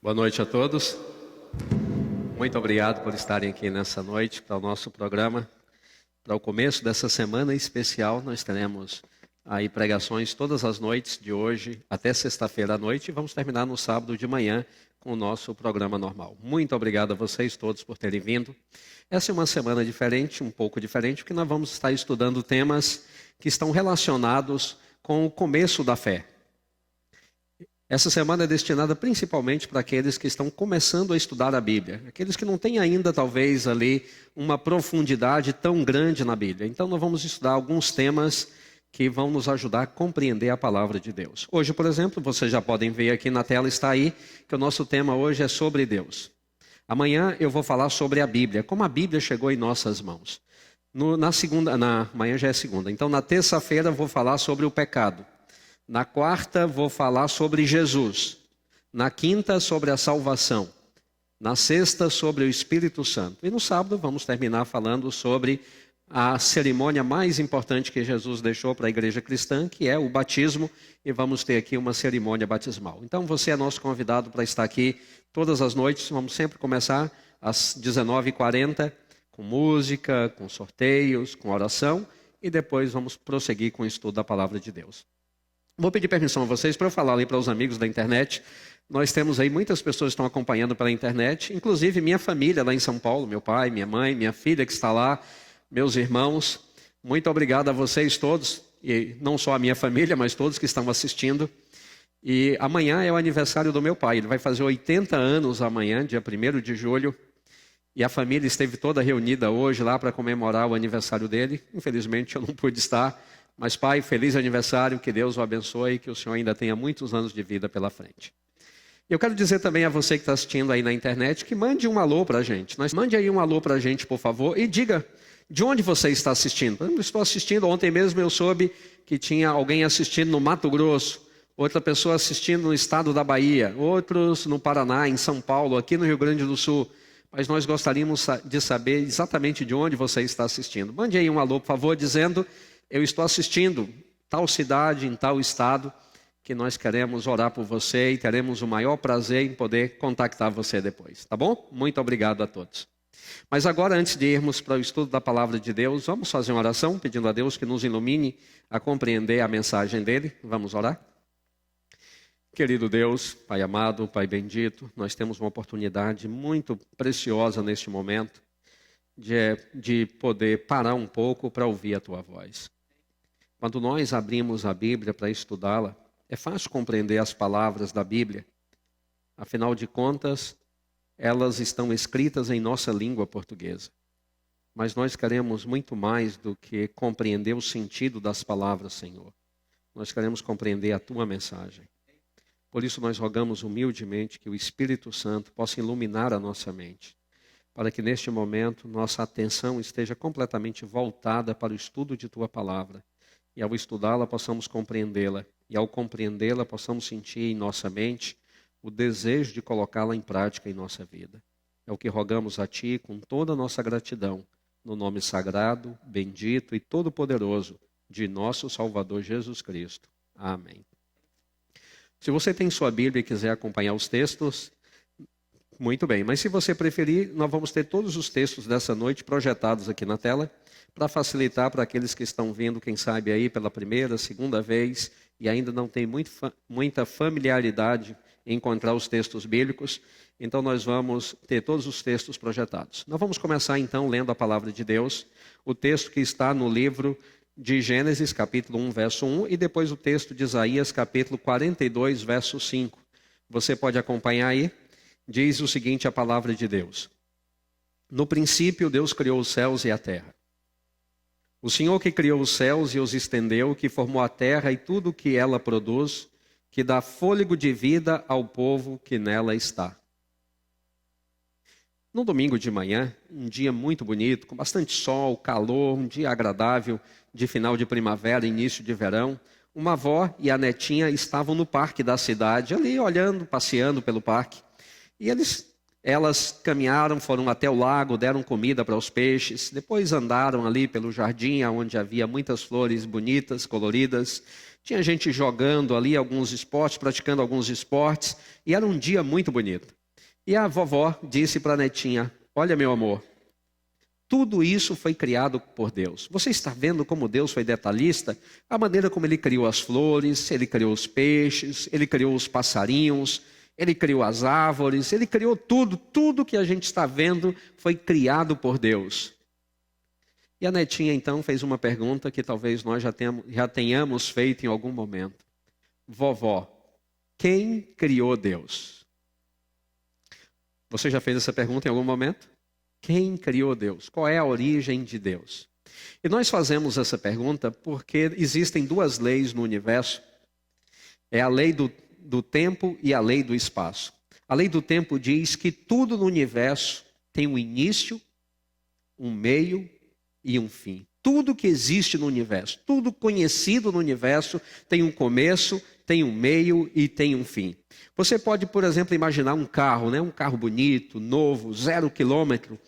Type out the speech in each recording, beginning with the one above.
Boa noite a todos. Muito obrigado por estarem aqui nessa noite para o nosso programa. Para o começo dessa semana especial, nós teremos aí pregações todas as noites de hoje até sexta-feira à noite e vamos terminar no sábado de manhã com o nosso programa normal. Muito obrigado a vocês todos por terem vindo. Essa é uma semana diferente, um pouco diferente, porque nós vamos estar estudando temas que estão relacionados com o começo da fé. Essa semana é destinada principalmente para aqueles que estão começando a estudar a Bíblia. Aqueles que não têm ainda, talvez, ali uma profundidade tão grande na Bíblia. Então, nós vamos estudar alguns temas que vão nos ajudar a compreender a palavra de Deus. Hoje, por exemplo, vocês já podem ver aqui na tela, está aí, que o nosso tema hoje é sobre Deus. Amanhã eu vou falar sobre a Bíblia, como a Bíblia chegou em nossas mãos. Amanhã já é segunda. Então, na terça-feira eu vou falar sobre o pecado. Na quarta, vou falar sobre Jesus. Na quinta, sobre a salvação. Na sexta, sobre o Espírito Santo. E no sábado, vamos terminar falando sobre a cerimônia mais importante que Jesus deixou para a igreja cristã, que é o batismo. E vamos ter aqui uma cerimônia batismal. Então, você é nosso convidado para estar aqui todas as noites. Vamos sempre começar às 19h40, com música, com sorteios, com oração. E depois vamos prosseguir com o estudo da palavra de Deus. Vou pedir permissão a vocês para eu falar ali para os amigos da internet. Nós temos aí muitas pessoas que estão acompanhando pela internet, inclusive minha família lá em São Paulo, meu pai, minha mãe, minha filha que está lá, meus irmãos. Muito obrigado a vocês todos, e não só a minha família, mas todos que estão assistindo. E amanhã é o aniversário do meu pai, ele vai fazer 80 anos amanhã, dia 1º de julho. E a família esteve toda reunida hoje lá para comemorar o aniversário dele. Infelizmente eu não pude estar. Mas, pai, feliz aniversário, que Deus o abençoe e que o Senhor ainda tenha muitos anos de vida pela frente. Eu quero dizer também a você que está assistindo aí na internet que mande um alô para a gente. Mande aí um alô para a gente, por favor, e diga de onde você está assistindo. Eu estou assistindo, ontem mesmo eu soube que tinha alguém assistindo no Mato Grosso, outra pessoa assistindo no estado da Bahia, outros no Paraná, em São Paulo, aqui no Rio Grande do Sul. Mas nós gostaríamos de saber exatamente de onde você está assistindo. Mande aí um alô, por favor, dizendo: eu estou assistindo tal cidade, em tal estado, que nós queremos orar por você e teremos o maior prazer em poder contactar você depois, tá bom? Muito obrigado a todos. Mas agora, antes de irmos para o estudo da palavra de Deus, vamos fazer uma oração, pedindo a Deus que nos ilumine a compreender a mensagem dele. Vamos orar? Querido Deus, Pai amado, Pai bendito, nós temos uma oportunidade muito preciosa neste momento de poder parar um pouco para ouvir a Tua voz. Quando nós abrimos a Bíblia para estudá-la, é fácil compreender as palavras da Bíblia. Afinal de contas, elas estão escritas em nossa língua portuguesa. Mas nós queremos muito mais do que compreender o sentido das palavras, Senhor. Nós queremos compreender a Tua mensagem. Por isso nós rogamos humildemente que o Espírito Santo possa iluminar a nossa mente, para que neste momento nossa atenção esteja completamente voltada para o estudo de Tua palavra. E ao estudá-la possamos compreendê-la. E ao compreendê-la possamos sentir em nossa mente o desejo de colocá-la em prática em nossa vida. É o que rogamos a Ti com toda a nossa gratidão, no nome sagrado, bendito e todo-poderoso de nosso Salvador Jesus Cristo. Amém. Se você tem sua Bíblia e quiser acompanhar os textos, muito bem. Mas se você preferir, nós vamos ter todos os textos dessa noite projetados aqui na tela, para facilitar para aqueles que estão vindo, quem sabe aí pela primeira, segunda vez, e ainda não tem muita familiaridade em encontrar os textos bíblicos. Então nós vamos ter todos os textos projetados. Nós vamos começar então lendo a palavra de Deus, o texto que está no livro de Gênesis, capítulo 1, verso 1, e depois o texto de Isaías, capítulo 42, verso 5. Você pode acompanhar aí. Diz o seguinte a palavra de Deus: no princípio Deus criou os céus e a terra. O Senhor que criou os céus e os estendeu, que formou a terra e tudo o que ela produz, que dá fôlego de vida ao povo que nela está. No domingo de manhã, um dia muito bonito, com bastante sol, calor, um dia agradável, de final de primavera, início de verão, uma avó e a netinha estavam no parque da cidade, ali olhando, passeando pelo parque. E eles Elas caminharam, foram até o lago, deram comida para os peixes, depois andaram ali pelo jardim, onde havia muitas flores bonitas, coloridas. Tinha gente jogando ali alguns esportes, praticando alguns esportes, e era um dia muito bonito. E a vovó disse para a netinha: olha, meu amor, tudo isso foi criado por Deus. Você está vendo como Deus foi detalhista? A maneira como Ele criou as flores, Ele criou os peixes, Ele criou os passarinhos, Ele criou as árvores, Ele criou tudo. Tudo que a gente está vendo foi criado por Deus. E a netinha então fez uma pergunta que talvez nós já tenhamos feito em algum momento. Vovó, quem criou Deus? Você já fez essa pergunta em algum momento? Quem criou Deus? Qual é a origem de Deus? E nós fazemos essa pergunta porque existem duas leis no universo. É a lei do tempo e a lei do espaço. A lei do tempo diz que tudo no universo tem um início, um meio e um fim. Tudo que existe no universo, tudo conhecido no universo tem um começo, tem um meio e tem um fim. Você pode, por exemplo, imaginar um carro, né? Um carro bonito, novo, 0 quilômetro,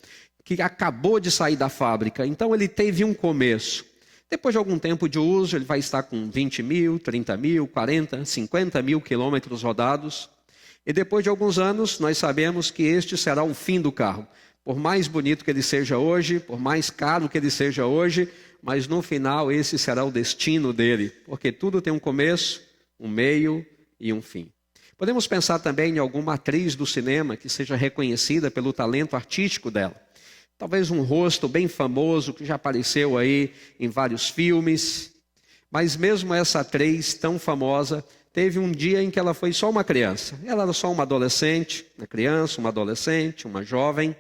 que acabou de sair da fábrica. Então ele teve um começo. Depois de algum tempo de uso, ele vai estar com 20 mil, 30 mil, 40, 50 mil quilômetros rodados. E depois de alguns anos, nós sabemos que este será o fim do carro. Por mais bonito que ele seja hoje, por mais caro que ele seja hoje, mas no final esse será o destino dele. Porque tudo tem um começo, um meio e um fim. Podemos pensar também em alguma atriz do cinema que seja reconhecida pelo talento artístico dela. Talvez um rosto bem famoso que já apareceu aí em vários filmes. Mas mesmo essa atriz tão famosa, teve um dia em que ela foi só uma criança. Ela era só uma adolescente, uma criança, uma adolescente, uma jovem.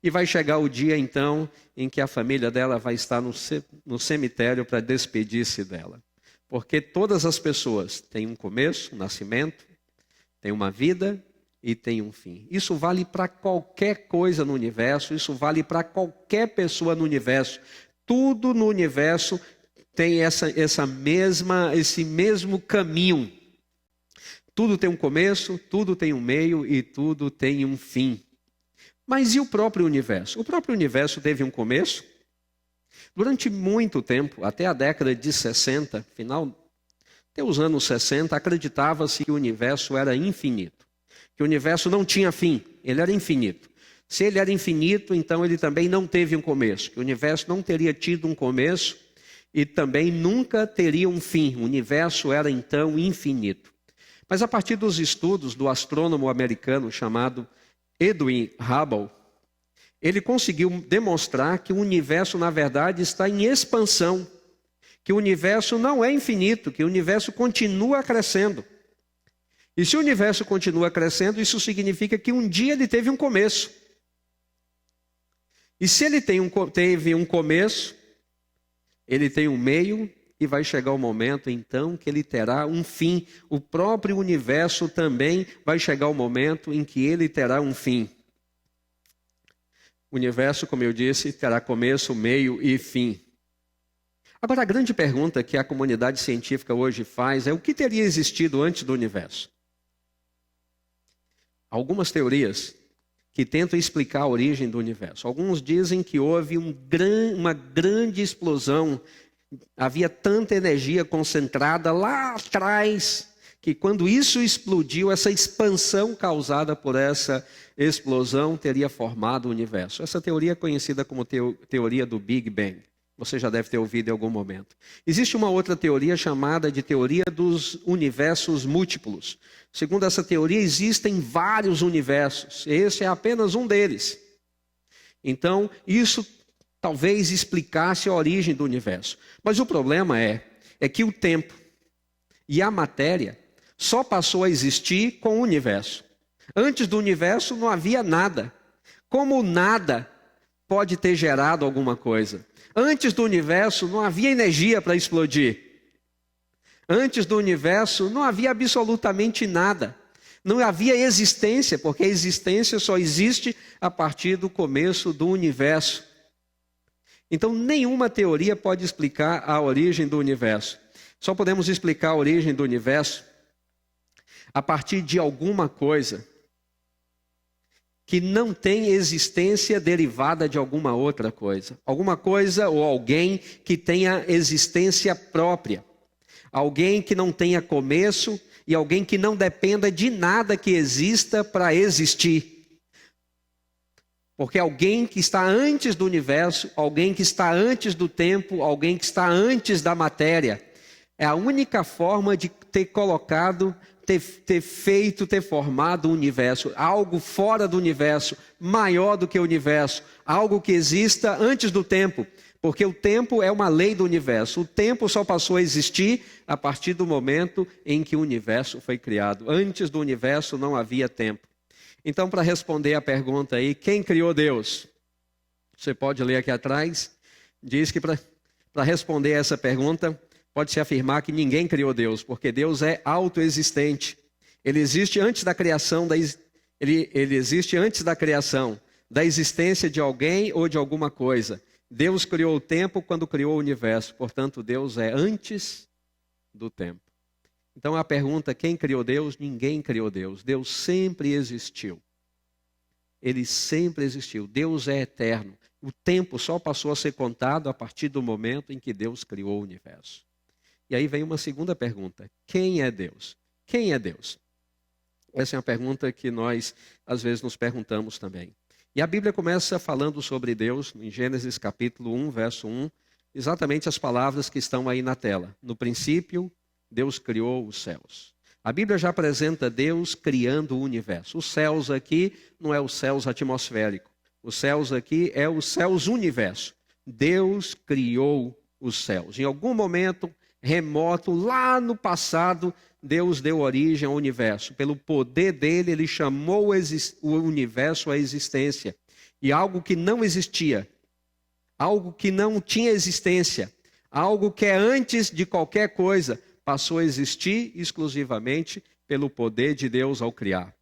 E vai chegar o dia então em que a família dela vai estar no cemitério para despedir-se dela. Porque todas as pessoas têm um começo, um nascimento, tem uma vida e tem um fim. Isso vale para qualquer coisa no universo, isso vale para qualquer pessoa no universo. Tudo no universo tem esse mesmo caminho. Tudo tem um começo, tudo tem um meio e tudo tem um fim. Mas e o próprio universo? O próprio universo teve um começo. Durante muito tempo, até a década de 60, até os anos 60, acreditava-se que o universo era infinito. Que o universo não tinha fim, ele era infinito. Se ele era infinito, então ele também não teve um começo. Que o universo não teria tido um começo e também nunca teria um fim. O universo era então infinito. Mas a partir dos estudos do astrônomo americano chamado Edwin Hubble, ele conseguiu demonstrar que o universo, na verdade, está em expansão. Que o universo não é infinito, que o universo continua crescendo. E se o universo continua crescendo, isso significa que um dia ele teve um começo. E se ele teve um começo, ele tem um meio e vai chegar o momento então que ele terá um fim. O próprio universo também vai chegar o momento em que ele terá um fim. O universo, como eu disse, terá começo, meio e fim. Agora, a grande pergunta que a comunidade científica hoje faz é: o que teria existido antes do universo? Algumas teorias que tentam explicar a origem do universo. Alguns dizem que houve uma grande explosão, havia tanta energia concentrada lá atrás, que quando isso explodiu, essa expansão causada por essa explosão teria formado o universo. Essa teoria é conhecida como teoria do Big Bang. Você já deve ter ouvido em algum momento. Existe uma outra teoria chamada de teoria dos universos múltiplos. Segundo essa teoria, existem vários universos. Esse é apenas um deles. Então, isso talvez explicasse a origem do universo. Mas o problema é que o tempo e a matéria só passou a existir com o universo. Antes do universo não havia nada. Como nada pode ter gerado alguma coisa? Antes do universo não havia energia para explodir. Antes do universo não havia absolutamente nada. Não havia existência, porque a existência só existe a partir do começo do universo. Então, nenhuma teoria pode explicar a origem do universo. Só podemos explicar a origem do universo a partir de alguma coisa que não tem existência derivada de alguma outra coisa. Alguma coisa ou alguém que tenha existência própria. Alguém que não tenha começo e alguém que não dependa de nada que exista para existir. Porque alguém que está antes do universo, alguém que está antes do tempo, alguém que está antes da matéria, é a única forma de ter colocado, ter formado o universo, algo fora do universo, maior do que o universo, algo que exista antes do tempo, porque o tempo é uma lei do universo. O tempo só passou a existir a partir do momento em que o universo foi criado. Antes do universo não havia tempo. Então, para responder a pergunta aí, quem criou Deus? Você pode ler aqui atrás, diz que para responder essa pergunta, pode-se afirmar que ninguém criou Deus, porque Deus é autoexistente. Ele existe antes da criação, ele existe antes da criação, da existência de alguém ou de alguma coisa. Deus criou o tempo quando criou o universo, portanto Deus é antes do tempo. Então a pergunta, quem criou Deus? Ninguém criou Deus. Deus sempre existiu. Ele sempre existiu. Deus é eterno. O tempo só passou a ser contado a partir do momento em que Deus criou o universo. E aí vem uma segunda pergunta. Quem é Deus? Quem é Deus? Essa é uma pergunta que nós, às vezes, nos perguntamos também. E a Bíblia começa falando sobre Deus, em Gênesis capítulo 1, verso 1, exatamente as palavras que estão aí na tela. No princípio, Deus criou os céus. A Bíblia já apresenta Deus criando o universo. Os céus aqui não é os céus atmosféricos. Os céus aqui é os céus universo. Deus criou os céus. Em algum momento remoto, lá no passado, Deus deu origem ao universo. Pelo poder dele, ele chamou o universo à existência. E algo que não existia, algo que não tinha existência, algo que é antes de qualquer coisa, passou a existir exclusivamente pelo poder de Deus ao criar.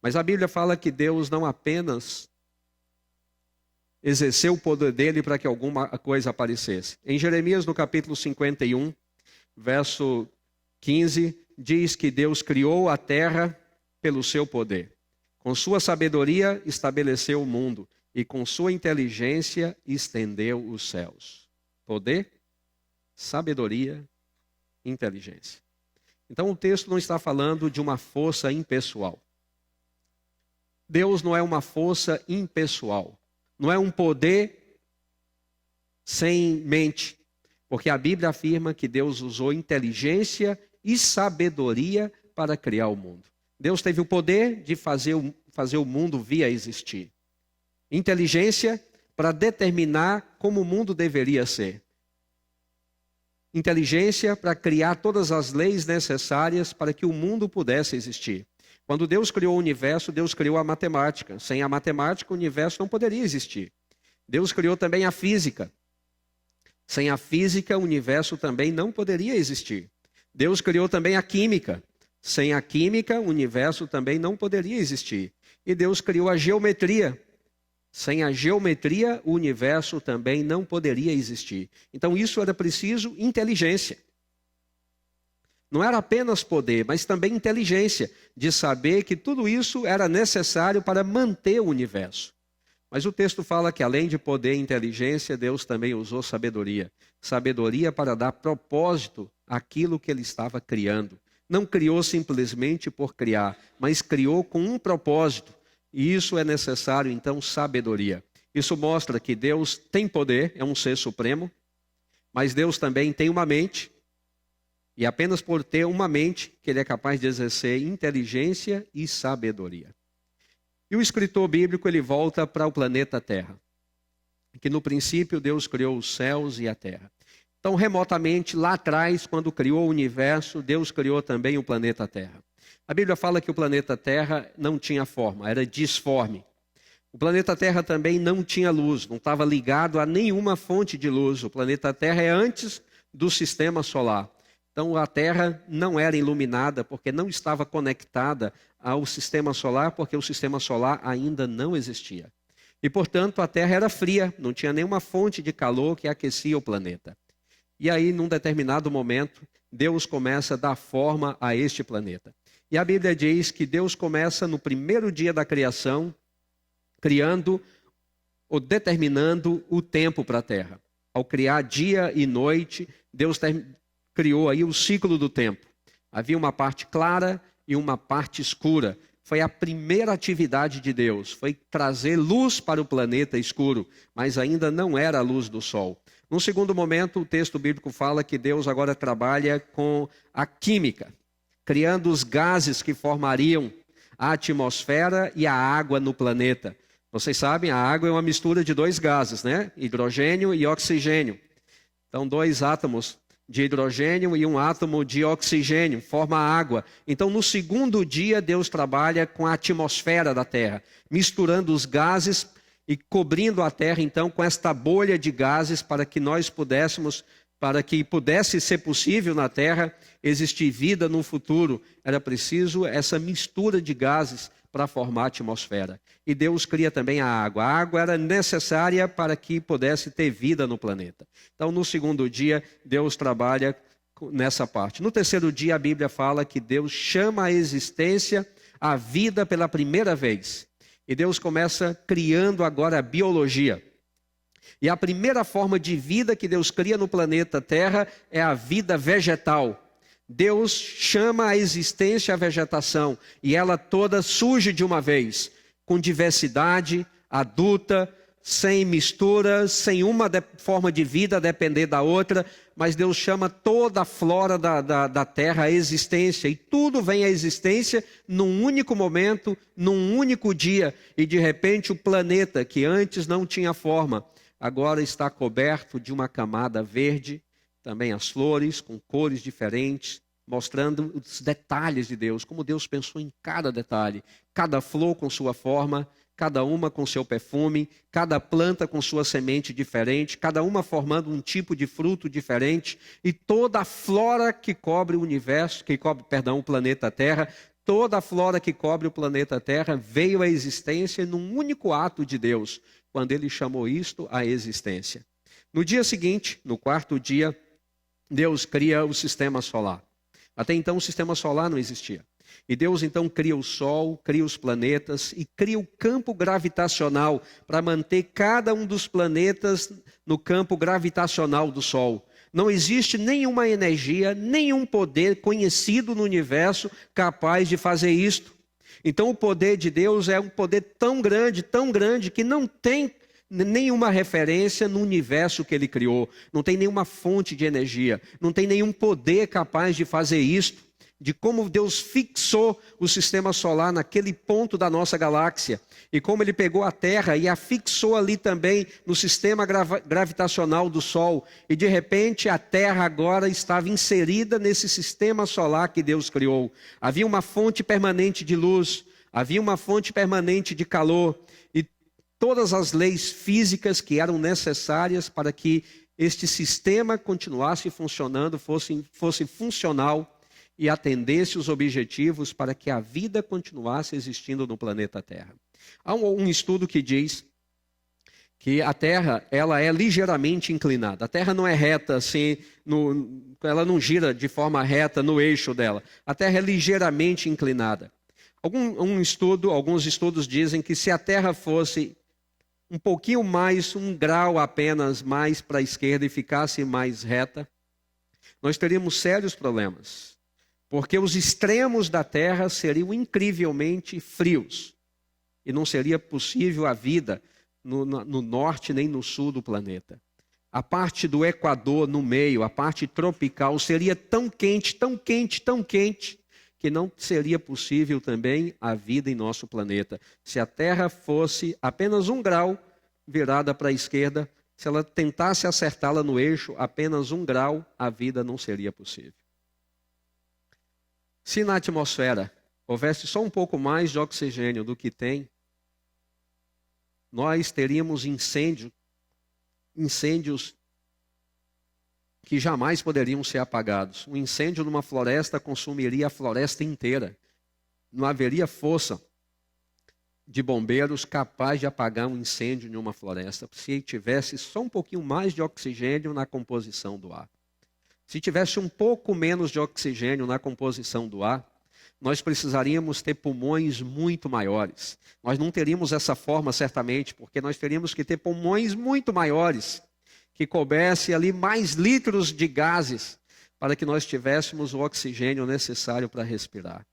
Mas a Bíblia fala que Deus não apenas exerceu o poder dele para que alguma coisa aparecesse. Em Jeremias, no capítulo 51, verso 15, diz que Deus criou a terra pelo seu poder. Com sua sabedoria estabeleceu o mundo e com sua inteligência estendeu os céus. Poder, sabedoria, inteligência. Então o texto não está falando de uma força impessoal. Deus não é uma força impessoal. Não é um poder sem mente. Porque a Bíblia afirma que Deus usou inteligência e sabedoria para criar o mundo. Deus teve o poder de fazer o mundo vir a existir. Inteligência para determinar como o mundo deveria ser. Inteligência para criar todas as leis necessárias para que o mundo pudesse existir. Quando Deus criou o universo, Deus criou a matemática. Sem a matemática, o universo não poderia existir. Deus criou também a física. Sem a física, o universo também não poderia existir. Deus criou também a química. Sem a química, o universo também não poderia existir. E Deus criou a geometria. Sem a geometria, o universo também não poderia existir. Então isso era preciso inteligência. Não era apenas poder, mas também inteligência, de saber que tudo isso era necessário para manter o universo. Mas o texto fala que além de poder e inteligência, Deus também usou sabedoria. Sabedoria para dar propósito àquilo que ele estava criando. Não criou simplesmente por criar, mas criou com um propósito. E isso é necessário, então, sabedoria. Isso mostra que Deus tem poder, é um ser supremo, mas Deus também tem uma mente, e apenas por ter uma mente que ele é capaz de exercer inteligência e sabedoria. E o escritor bíblico, ele volta para o planeta Terra, que no princípio Deus criou os céus e a terra. Então, remotamente, lá atrás, quando criou o universo, Deus criou também o planeta Terra. A Bíblia fala que o planeta Terra não tinha forma, era disforme. O planeta Terra também não tinha luz, não estava ligado a nenhuma fonte de luz. O planeta Terra é antes do sistema solar. Então a Terra não era iluminada porque não estava conectada ao sistema solar, porque o sistema solar ainda não existia. E portanto a Terra era fria, não tinha nenhuma fonte de calor que aquecia o planeta. E aí, num determinado momento, Deus começa a dar forma a este planeta. E a Bíblia diz que Deus começa no primeiro dia da criação criando ou determinando o tempo para a terra. Ao criar dia e noite, Deus criou aí o ciclo do tempo. Havia uma parte clara e uma parte escura. Foi a primeira atividade de Deus, foi trazer luz para o planeta escuro, mas ainda não era a luz do sol. Num segundo momento, o texto bíblico fala que Deus agora trabalha com a química, criando os gases que formariam a atmosfera e a água no planeta. Vocês sabem, a água é uma mistura de dois gases, né? Hidrogênio e oxigênio. Então, dois átomos de hidrogênio e um átomo de oxigênio forma a água. Então, no segundo dia, Deus trabalha com a atmosfera da Terra, misturando os gases e cobrindo a Terra, então, com esta bolha de gases para que pudesse ser possível na Terra existir vida no futuro. Era preciso essa mistura de gases para formar a atmosfera. E Deus cria também a água. A água era necessária para que pudesse ter vida no planeta. Então, no segundo dia, Deus trabalha nessa parte. No terceiro dia, a Bíblia fala que Deus chama à existência a vida pela primeira vez. E Deus começa criando agora a biologia. E a primeira forma de vida que Deus cria no planeta Terra é a vida vegetal. Deus chama à existência a vegetação e ela toda surge de uma vez, com diversidade, adulta, sem mistura, sem uma forma de vida depender da outra, mas Deus chama toda a flora da terra à existência e tudo vem à existência num único momento, num único dia e de repente o planeta que antes não tinha forma, agora está coberto de uma camada verde, também as flores com cores diferentes, mostrando os detalhes de Deus, como Deus pensou em cada detalhe, cada flor com sua forma, cada uma com seu perfume, cada planta com sua semente diferente, cada uma formando um tipo de fruto diferente, e toda a flora que cobre o universo, o planeta Terra, toda a flora que cobre o planeta Terra veio à existência num único ato de Deus, quando ele chamou isto à existência. No dia seguinte, no quarto dia, Deus cria o sistema solar. Até então o sistema solar não existia. E Deus então cria o Sol, cria os planetas e cria o campo gravitacional para manter cada um dos planetas no campo gravitacional do Sol. Não existe nenhuma energia, nenhum poder conhecido no universo capaz de fazer isto. Então o poder de Deus é um poder tão grande, que não tem nenhuma referência no universo que ele criou. Não tem nenhuma fonte de energia, não tem nenhum poder capaz de fazer isto. De como Deus fixou o sistema solar naquele ponto da nossa galáxia. E como ele pegou a Terra e a fixou ali também no sistema gravitacional do Sol. E de repente a Terra agora estava inserida nesse sistema solar que Deus criou. Havia uma fonte permanente de luz, havia uma fonte permanente de calor. E todas as leis físicas que eram necessárias para que este sistema continuasse funcionando, fosse funcional e atendesse os objetivos para que a vida continuasse existindo no planeta Terra. Há um estudo que diz que a Terra ela é ligeiramente inclinada. A Terra não é reta assim, ela não gira de forma reta no eixo dela. A Terra é ligeiramente inclinada. Alguns estudos dizem que se a Terra fosse um pouquinho mais, 1 grau apenas mais para a esquerda e ficasse mais reta, nós teríamos sérios problemas. Porque os extremos da Terra seriam incrivelmente frios. E não seria possível a vida no norte nem no sul do planeta. A parte do Equador no meio, a parte tropical, seria tão quente, que não seria possível também a vida em nosso planeta. Se a Terra fosse apenas 1 grau virada para a esquerda, se ela tentasse acertá-la no eixo, apenas 1 grau, a vida não seria possível. Se na atmosfera houvesse só um pouco mais de oxigênio do que tem, nós teríamos incêndios que jamais poderiam ser apagados. Um incêndio numa floresta consumiria a floresta inteira. Não haveria força de bombeiros capaz de apagar um incêndio em uma floresta se tivesse só um pouquinho mais de oxigênio na composição do ar. Se tivesse um pouco menos de oxigênio na composição do ar, nós precisaríamos ter pulmões muito maiores. Nós não teríamos essa forma, certamente, porque nós teríamos que ter pulmões muito maiores, que coubesse ali mais litros de gases, para que nós tivéssemos o oxigênio necessário para respirar.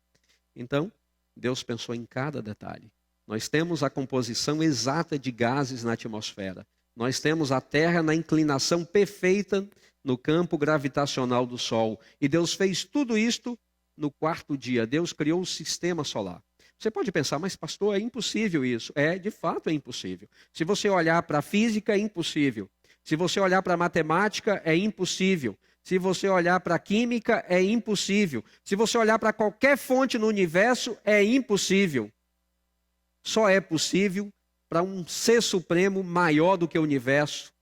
Então, Deus pensou em cada detalhe. Nós temos a composição exata de gases na atmosfera. Nós temos a Terra na inclinação perfeita no campo gravitacional do Sol. E Deus fez tudo isto no quarto dia. Deus criou o sistema solar. Você pode pensar, mas pastor, é impossível isso. De fato é impossível. Se você olhar para a física, é impossível. Se você olhar para a matemática, é impossível. Se você olhar para a química, é impossível. Se você olhar para qualquer fonte no universo, é impossível. Só é possível para um ser supremo maior do que o universo,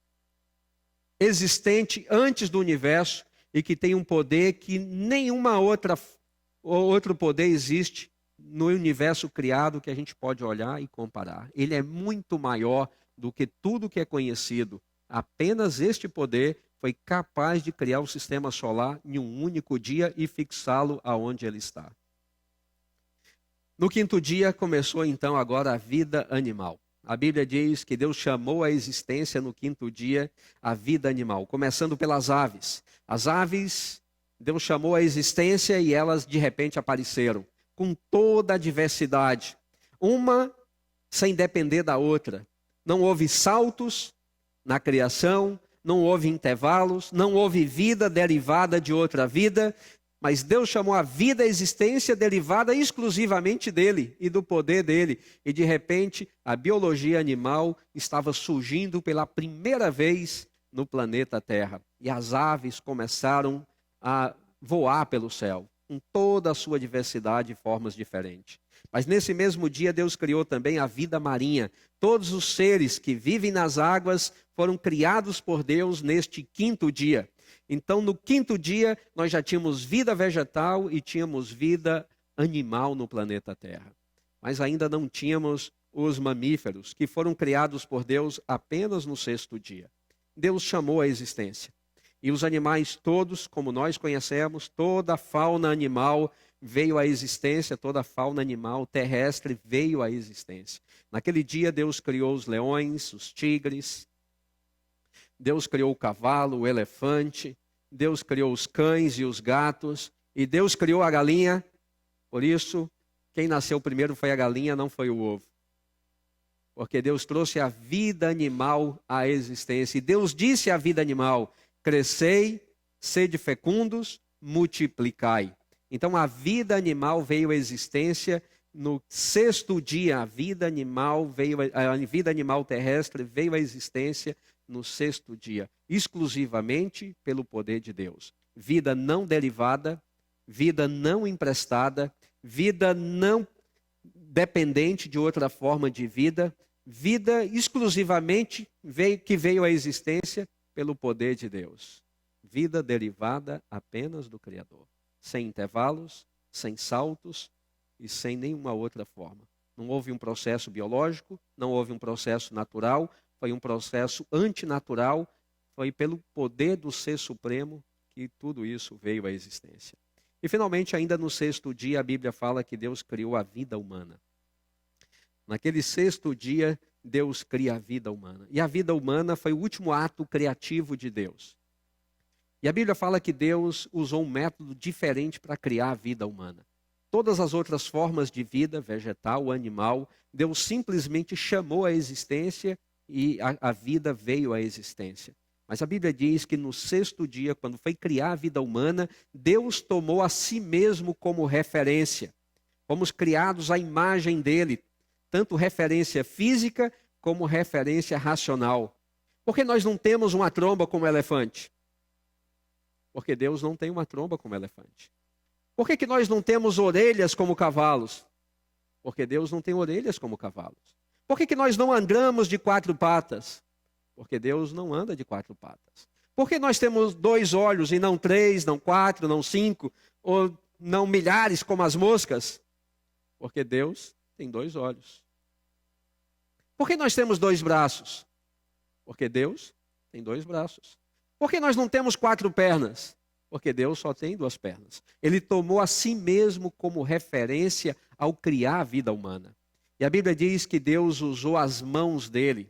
existente antes do universo e que tem um poder que nenhuma outro poder existe no universo criado que a gente pode olhar e comparar. Ele é muito maior do que tudo que é conhecido. Apenas este poder foi capaz de criar o sistema solar em um único dia e fixá-lo aonde ele está. No quinto dia começou então agora a vida animal. A Bíblia diz que Deus chamou à existência no quinto dia a vida animal, começando pelas aves. As aves, Deus chamou à existência e elas de repente apareceram, com toda a diversidade, uma sem depender da outra. Não houve saltos na criação, não houve intervalos, não houve vida derivada de outra vida, mas Deus chamou a vida à existência derivada exclusivamente dele e do poder dele. E de repente a biologia animal estava surgindo pela primeira vez no planeta Terra. E as aves começaram a voar pelo céu, com toda a sua diversidade e formas diferentes. Mas nesse mesmo dia Deus criou também a vida marinha. Todos os seres que vivem nas águas foram criados por Deus neste quinto dia. Então, no quinto dia, nós já tínhamos vida vegetal e tínhamos vida animal no planeta Terra. Mas ainda não tínhamos os mamíferos, que foram criados por Deus apenas no sexto dia. Deus chamou à existência. E os animais todos, como nós conhecemos, toda a fauna animal veio à existência, toda a fauna animal terrestre veio à existência. Naquele dia, Deus criou os leões, os tigres, Deus criou o cavalo, o elefante, Deus criou os cães e os gatos, e Deus criou a galinha. Por isso, quem nasceu primeiro foi a galinha, não foi o ovo. Porque Deus trouxe a vida animal à existência. E Deus disse à vida animal: crescei, sede fecundos, multiplicai. Então a vida animal veio à existência no sexto dia. A vida animal terrestre veio à existência no sexto dia, exclusivamente pelo poder de Deus. Vida não derivada, vida não emprestada, vida não dependente de outra forma de vida, vida exclusivamente que veio à existência pelo poder de Deus. Vida derivada apenas do Criador, sem intervalos, sem saltos e sem nenhuma outra forma. Não houve um processo biológico, não houve um processo natural, foi um processo antinatural, foi pelo poder do Ser Supremo que tudo isso veio à existência. E finalmente, ainda no sexto dia, a Bíblia fala que Deus criou a vida humana. Naquele sexto dia, Deus cria a vida humana. E a vida humana foi o último ato criativo de Deus. E a Bíblia fala que Deus usou um método diferente para criar a vida humana. Todas as outras formas de vida, vegetal, animal, Deus simplesmente chamou à existência e a vida veio à existência. Mas a Bíblia diz que no sexto dia, quando foi criar a vida humana, Deus tomou a si mesmo como referência. Fomos criados à imagem dele, tanto referência física como referência racional. Por que nós não temos uma tromba como elefante? Porque Deus não tem uma tromba como elefante. Por que nós não temos orelhas como cavalos? Porque Deus não tem orelhas como cavalos. Por que nós não andamos de quatro patas? Porque Deus não anda de quatro patas. Por que nós temos 2 olhos e não 3, não 4, não 5, ou não milhares como as moscas? Porque Deus tem 2 olhos. Por que nós temos 2 braços? Porque Deus tem 2 braços. Por que nós não temos 4 pernas? porque Deus só tem duas pernas. Ele tomou a si mesmo como referência ao criar a vida humana. E a Bíblia diz que Deus usou as mãos dele,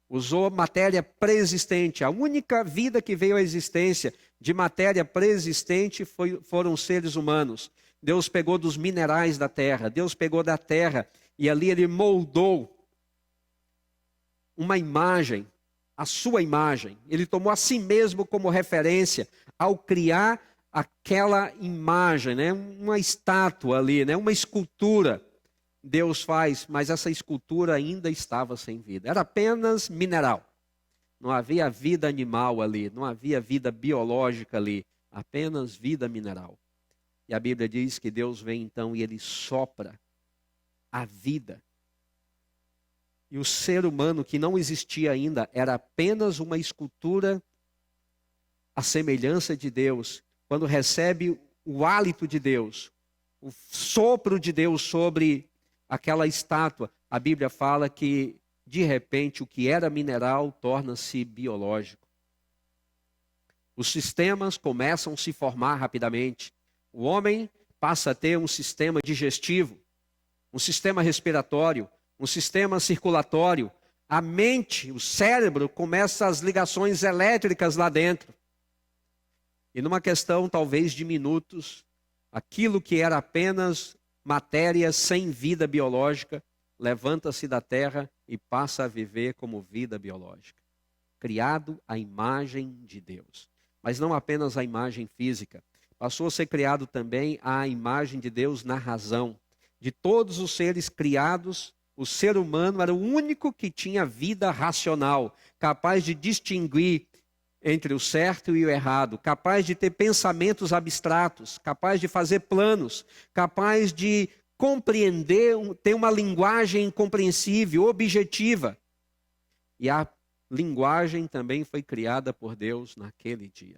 usou matéria preexistente. A única vida que veio à existência de matéria preexistente foram os seres humanos. Deus pegou dos minerais da terra, Deus pegou da terra e ali ele moldou uma imagem, a sua imagem. Ele tomou a si mesmo como referência ao criar aquela imagem, né? Uma estátua ali, né? Uma escultura. Deus faz, mas essa escultura ainda estava sem vida. Era apenas mineral. Não havia vida animal ali, não havia vida biológica ali, apenas vida mineral. E a Bíblia diz que Deus vem então e ele sopra a vida. E o ser humano que não existia ainda era apenas uma escultura à semelhança de Deus. Quando recebe o hálito de Deus, o sopro de Deus sobre aquela estátua, a Bíblia fala que de repente o que era mineral torna-se biológico. Os sistemas começam a se formar rapidamente. O homem passa a ter um sistema digestivo, um sistema respiratório, um sistema circulatório. A mente, o cérebro, começa as ligações elétricas lá dentro. E numa questão talvez de minutos, aquilo que era apenas matéria sem vida biológica, levanta-se da terra e passa a viver como vida biológica. Criado à imagem de Deus. Mas não apenas a imagem física. Passou a ser criado também a imagem de Deus na razão. De todos os seres criados, o ser humano era o único que tinha vida racional, capaz de distinguir entre o certo e o errado, capaz de ter pensamentos abstratos, capaz de fazer planos, capaz de compreender, ter uma linguagem compreensível, objetiva. E a linguagem também foi criada por Deus naquele dia.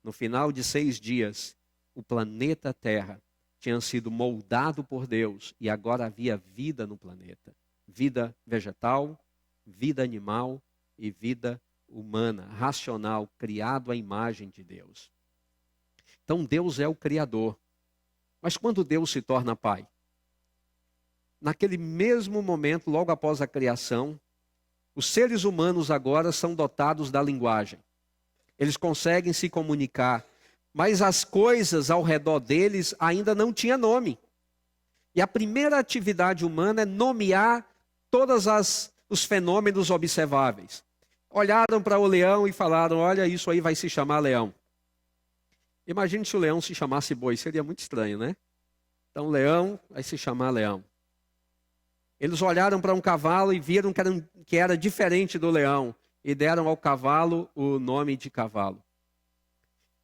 No final de 6 dias, o planeta Terra tinha sido moldado por Deus e agora havia vida no planeta. Vida vegetal, vida animal e vida humana, racional, criado à imagem de Deus. Então Deus é o Criador. Mas quando Deus se torna Pai? Naquele mesmo momento, logo após a criação, os seres humanos agora são dotados da linguagem. Eles conseguem se comunicar, mas as coisas ao redor deles ainda não tinham nome. E a primeira atividade humana é nomear todos os fenômenos observáveis. Olharam para o leão e falaram, olha, isso aí vai se chamar leão. Imagine se o leão se chamasse boi, seria muito estranho, né? Então, leão vai se chamar leão. Eles olharam para um cavalo e viram que era diferente do leão e deram ao cavalo o nome de cavalo.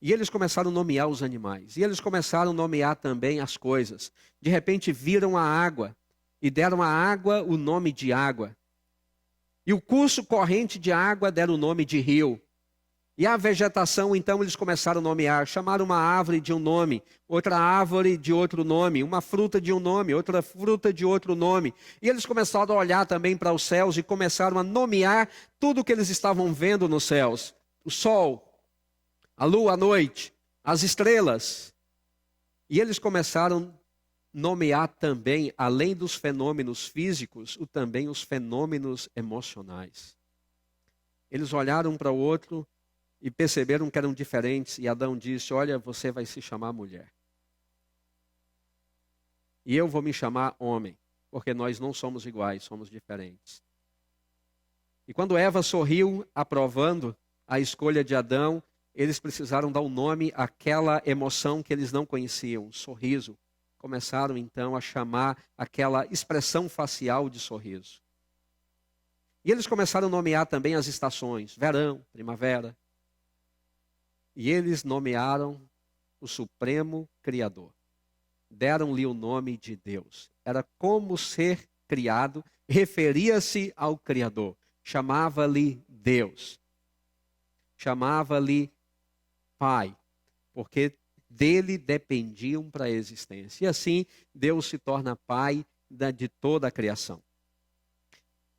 E eles começaram a nomear os animais. E eles começaram a nomear também as coisas. De repente viram a água e deram à água o nome de água. E o curso corrente de água deram o nome de rio. E a vegetação, então, eles começaram a nomear. Chamaram uma árvore de um nome, outra árvore de outro nome, uma fruta de um nome, outra fruta de outro nome. E eles começaram a olhar também para os céus e começaram a nomear tudo o que eles estavam vendo nos céus. O sol, a lua à noite, as estrelas. E eles começaram a nomear também, além dos fenômenos físicos, também os fenômenos emocionais. Eles olharam um para o outro e perceberam que eram diferentes. E Adão disse, olha, você vai se chamar mulher. E eu vou me chamar homem, porque nós não somos iguais, somos diferentes. E quando Eva sorriu, aprovando a escolha de Adão, eles precisaram dar um nome àquela emoção que eles não conheciam, um sorriso. Começaram então a chamar aquela expressão facial de sorriso. E eles começaram a nomear também as estações, verão, primavera. E eles nomearam o Supremo Criador. Deram-lhe o nome de Deus. Era como ser criado, referia-se ao Criador. Chamava-lhe Deus. Chamava-lhe Pai. Porque dele dependiam para a existência. E assim, Deus se torna Pai de toda a criação.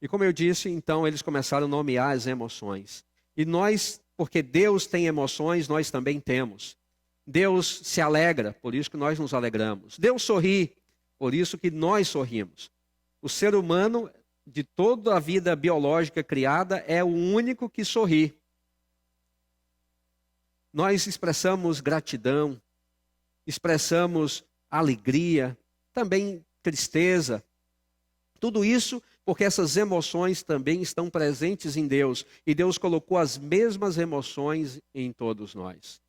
E como eu disse, então, eles começaram a nomear as emoções. E nós, porque Deus tem emoções, nós também temos. Deus se alegra, por isso que nós nos alegramos. Deus sorri, por isso que nós sorrimos. O ser humano, de toda a vida biológica criada, é o único que sorri. Nós expressamos gratidão, expressamos alegria, também tristeza. Tudo isso porque essas emoções também estão presentes em Deus. E Deus colocou as mesmas emoções em todos nós.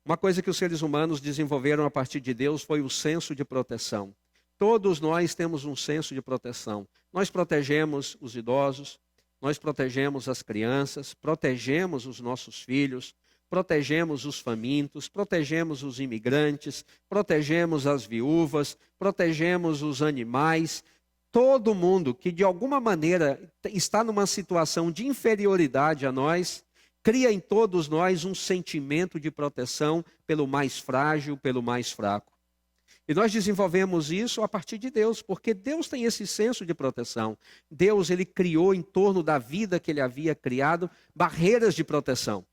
Uma coisa que os seres humanos desenvolveram a partir de Deus foi o senso de proteção. Todos nós temos um senso de proteção. Nós protegemos os idosos, nós protegemos as crianças, protegemos os nossos filhos, protegemos os famintos, protegemos os imigrantes, protegemos as viúvas, protegemos os animais. Todo mundo que de alguma maneira está numa situação de inferioridade a nós, cria em todos nós um sentimento de proteção pelo mais frágil, pelo mais fraco. E nós desenvolvemos isso a partir de Deus, porque Deus tem esse senso de proteção. Deus, ele criou em torno da vida que ele havia criado barreiras de proteção.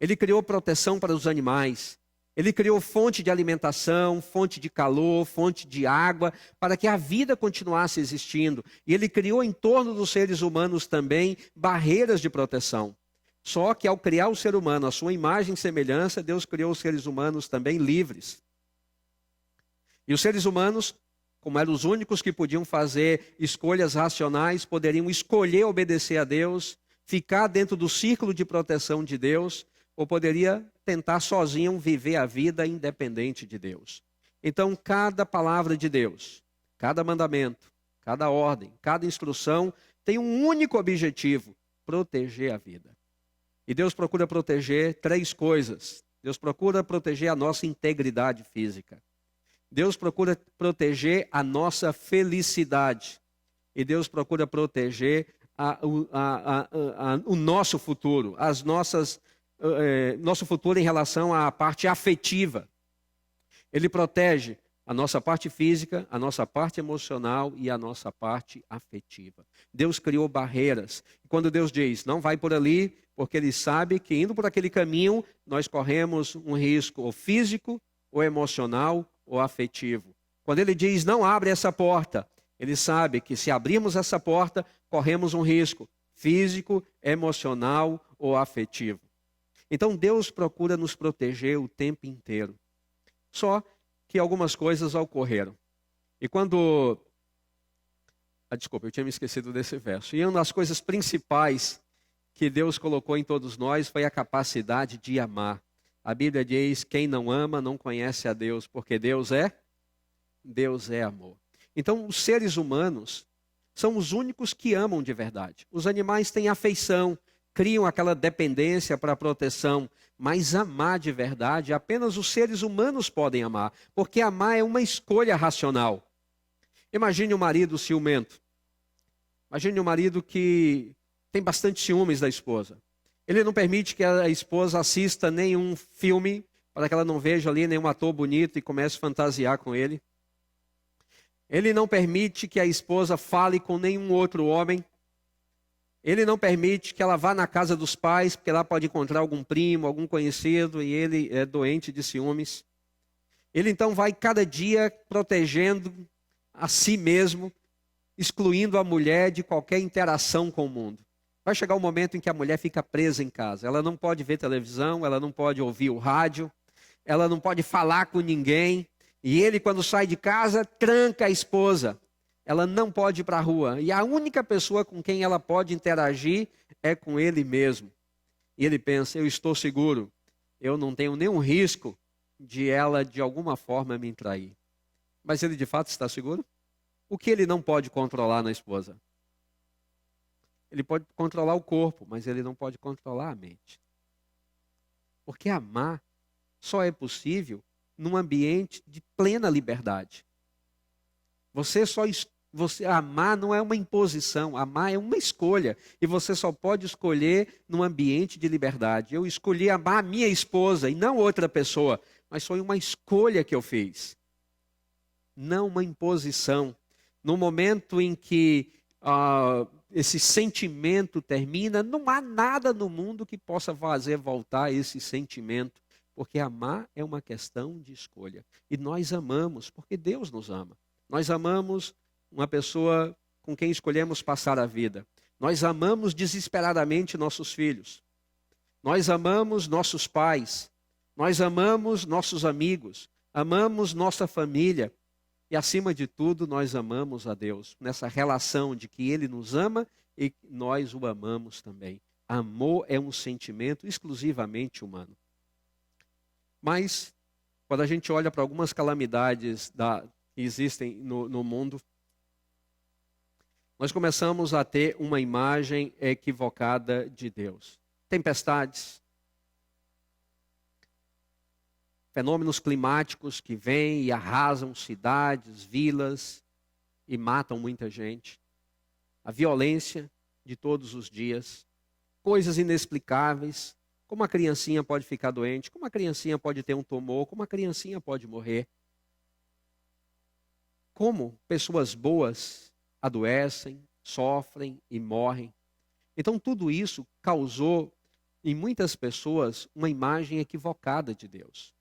Ele criou proteção para os animais. Ele criou fonte de alimentação, fonte de calor, fonte de água, para que a vida continuasse existindo. E ele criou em torno dos seres humanos também barreiras de proteção. Só que ao criar o ser humano, a sua imagem e semelhança, Deus criou os seres humanos também livres. E os seres humanos, como eram os únicos que podiam fazer escolhas racionais, poderiam escolher obedecer a Deus, ficar dentro do círculo de proteção de Deus, ou poderia tentar sozinho viver a vida independente de Deus. Então, cada palavra de Deus, cada mandamento, cada ordem, cada instrução tem um único objetivo: proteger a vida. E Deus procura proteger três coisas. Deus procura proteger a nossa integridade física. Deus procura proteger a nossa felicidade. E Deus procura proteger o nosso futuro, nosso futuro em relação à parte afetiva. Ele protege a nossa parte física, a nossa parte emocional e a nossa parte afetiva. Deus criou barreiras. Quando Deus diz, não vai por ali, porque Ele sabe que indo por aquele caminho, nós corremos um risco ou físico, ou emocional, ou afetivo. Quando Ele diz, não abre essa porta, Ele sabe que se abrirmos essa porta, corremos um risco físico, emocional ou afetivo. Então Deus procura nos proteger o tempo inteiro. Só que algumas coisas ocorreram. E quando... desculpa, eu tinha me esquecido desse verso. E uma das coisas principais que Deus colocou em todos nós foi a capacidade de amar. A Bíblia diz, quem não ama não conhece a Deus, porque Deus é amor. Então, os seres humanos são os únicos que amam de verdade. Os animais têm afeição, criam aquela dependência para proteção, mas amar de verdade, apenas os seres humanos podem amar, porque amar é uma escolha racional. Imagine um marido ciumento. Imagine um marido que tem bastante ciúmes da esposa. Ele não permite que a esposa assista nenhum filme, para que ela não veja ali nenhum ator bonito e comece a fantasiar com ele. Ele não permite que a esposa fale com nenhum outro homem. Ele não permite que ela vá na casa dos pais, porque lá pode encontrar algum primo, algum conhecido, e ele é doente de ciúmes. Ele então vai cada dia protegendo a si mesmo, excluindo a mulher de qualquer interação com o mundo. Vai chegar um momento em que a mulher fica presa em casa. Ela não pode ver televisão, ela não pode ouvir o rádio, ela não pode falar com ninguém. E ele, quando sai de casa, tranca a esposa. Ela não pode ir para a rua. E a única pessoa com quem ela pode interagir é com ele mesmo. E ele pensa, eu estou seguro. Eu não tenho nenhum risco de ela, de alguma forma, me trair. Mas ele, de fato, está seguro? O que ele não pode controlar na esposa? Ele pode controlar o corpo, mas ele não pode controlar a mente. Porque amar só é possível num ambiente de plena liberdade. Amar não é uma imposição, amar é uma escolha. E você só pode escolher num ambiente de liberdade. Eu escolhi amar a minha esposa e não outra pessoa, mas foi uma escolha que eu fiz. Não uma imposição. No momento em que esse sentimento termina, não há nada no mundo que possa fazer voltar esse sentimento Porque amar é uma questão de escolha. E nós amamos porque Deus nos ama. Nós amamos uma pessoa com quem escolhemos passar a vida. Nós amamos desesperadamente nossos filhos. Nós amamos nossos pais. Nós amamos nossos amigos. Amamos nossa família. E, acima de tudo, nós amamos a Deus. Nessa relação de que Ele nos ama e nós o amamos também. Amor é um sentimento exclusivamente humano. Mas, quando a gente olha para algumas calamidades que existem no mundo, nós começamos a ter uma imagem equivocada de Deus. Tempestades, fenômenos climáticos que vêm e arrasam cidades, vilas e matam muita gente. A violência de todos os dias, coisas inexplicáveis. Como a criancinha pode ficar doente, como a criancinha pode ter um tumor, como a criancinha pode morrer. Como pessoas boas adoecem, sofrem e morrem. Então tudo isso causou em muitas pessoas uma imagem equivocada de Deus.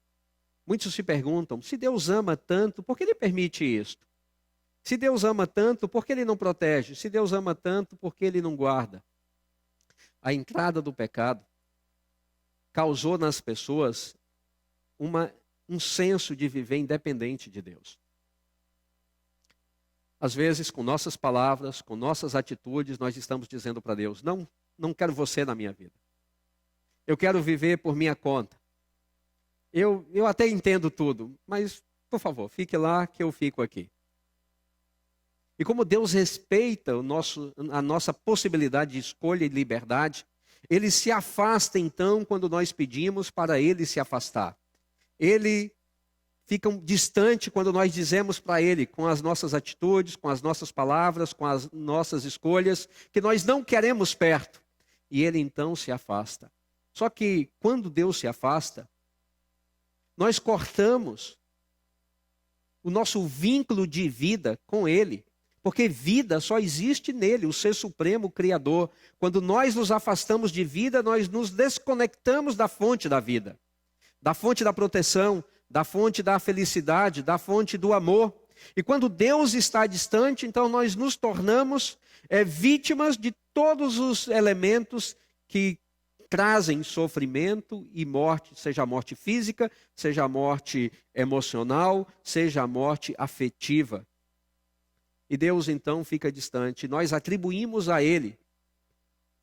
Muitos se perguntam, se Deus ama tanto, por que Ele permite isto? Se Deus ama tanto, por que Ele não protege? Se Deus ama tanto, por que Ele não guarda? A entrada do pecado causou nas pessoas um senso de viver independente de Deus. Às vezes, com nossas palavras, com nossas atitudes, nós estamos dizendo para Deus, não quero você na minha vida. Eu quero viver por minha conta. Eu até entendo tudo, mas, por favor, fique lá que eu fico aqui. E como Deus respeita a nossa possibilidade de escolha e liberdade, Ele se afasta então quando nós pedimos para Ele se afastar. Ele fica distante quando nós dizemos para Ele, com as nossas atitudes, com as nossas palavras, com as nossas escolhas, que nós não queremos perto. E Ele então se afasta. Só que quando Deus se afasta, nós cortamos o nosso vínculo de vida com Ele. Porque vida só existe nele, o Ser Supremo, o Criador. Quando nós nos afastamos de vida, nós nos desconectamos da fonte da vida. Da fonte da proteção, da fonte da felicidade, da fonte do amor. E quando Deus está distante, então nós nos tornamos vítimas de todos os elementos que trazem sofrimento e morte, seja a morte física, seja a morte emocional, seja a morte afetiva. E Deus então fica distante. Nós atribuímos a Ele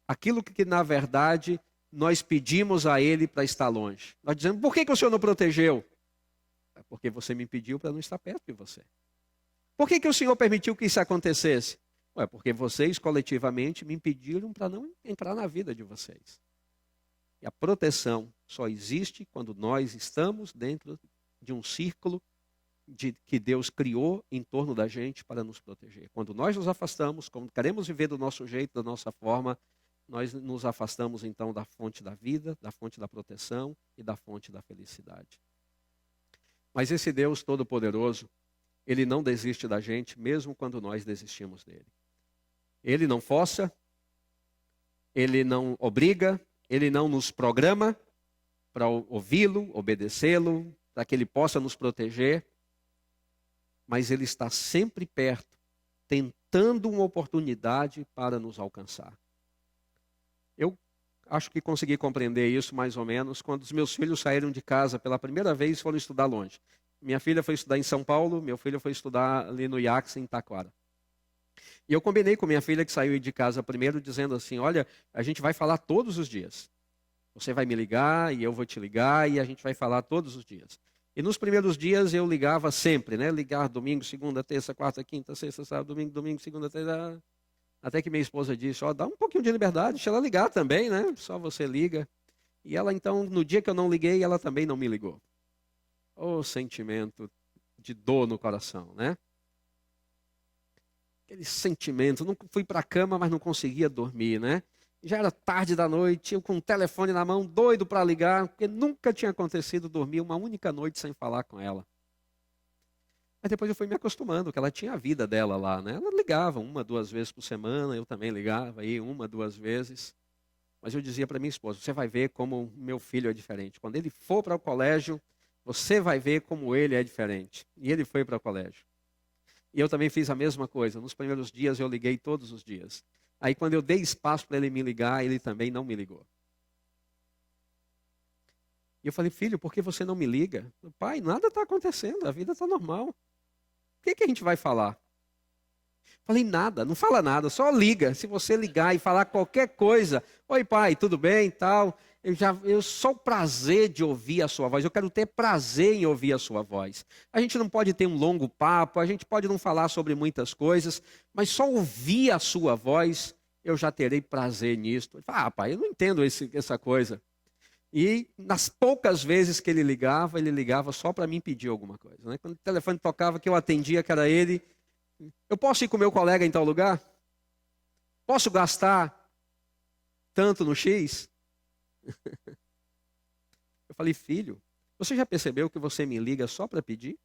aquilo que na verdade nós pedimos a Ele para estar longe. Nós dizemos, por que o Senhor não protegeu? É porque você me pediu para não estar perto de você. Por que o Senhor permitiu que isso acontecesse? Porque vocês coletivamente me impediram para não entrar na vida de vocês. E a proteção só existe quando nós estamos dentro de um círculo que Deus criou em torno da gente para nos proteger. Quando nós nos afastamos, quando queremos viver do nosso jeito, da nossa forma, nós nos afastamos então da fonte da vida, da fonte da proteção e da fonte da felicidade. Mas esse Deus Todo-Poderoso, Ele não desiste da gente, mesmo quando nós desistimos dele. Ele não força, Ele não obriga, Ele não nos programa para ouvi-lo, obedecê-lo, para que Ele possa nos proteger. Mas Ele está sempre perto, tentando uma oportunidade para nos alcançar. Eu acho que consegui compreender isso mais ou menos quando os meus filhos saíram de casa pela primeira vez e foram estudar longe. Minha filha foi estudar em São Paulo, meu filho foi estudar ali no IACS, em Taquara. E eu combinei com minha filha que saiu de casa primeiro, dizendo assim, olha, a gente vai falar todos os dias. Você vai me ligar e eu vou te ligar e a gente vai falar todos os dias. E nos primeiros dias eu ligava sempre, né? Ligar domingo, segunda, terça, quarta, quinta, sexta, sábado, domingo, segunda, terça. Até que minha esposa disse, dá um pouquinho de liberdade, deixa ela ligar também, né? Só você liga. E ela então, no dia que eu não liguei, ela também não me ligou. Oh, sentimento de dor no coração, né? Aquele sentimento, não fui para a cama, mas não conseguia dormir, né? Já era tarde da noite, eu com o telefone na mão, doido para ligar, porque nunca tinha acontecido dormir uma única noite sem falar com ela. Mas depois eu fui me acostumando, que ela tinha a vida dela lá, né? Ela ligava 1, 2 vezes por semana, eu também ligava aí 1, 2 vezes. Mas eu dizia para minha esposa, você vai ver como meu filho é diferente. Quando ele for para o colégio, você vai ver como ele é diferente. E ele foi para o colégio. E eu também fiz a mesma coisa. Nos primeiros dias eu liguei todos os dias. Aí quando eu dei espaço para ele me ligar, ele também não me ligou. E eu falei, filho, por que você não me liga? Pai, nada está acontecendo, a vida está normal. O que a gente vai falar? Falei, nada, não fala nada, só liga. Se você ligar e falar qualquer coisa, oi pai, tudo bem, tal. Eu só o prazer de ouvir a sua voz. Eu quero ter prazer em ouvir a sua voz. A gente não pode ter um longo papo, a gente pode não falar sobre muitas coisas, mas só ouvir a sua voz, eu já terei prazer nisso. Pai, eu não entendo essa coisa. E nas poucas vezes que ele ligava só para mim pedir alguma coisa. Né? Quando o telefone tocava, que eu atendia, que era ele. Eu posso ir com meu colega em tal lugar? Posso gastar tanto no X? Eu falei, filho, você já percebeu que você me liga só para pedir?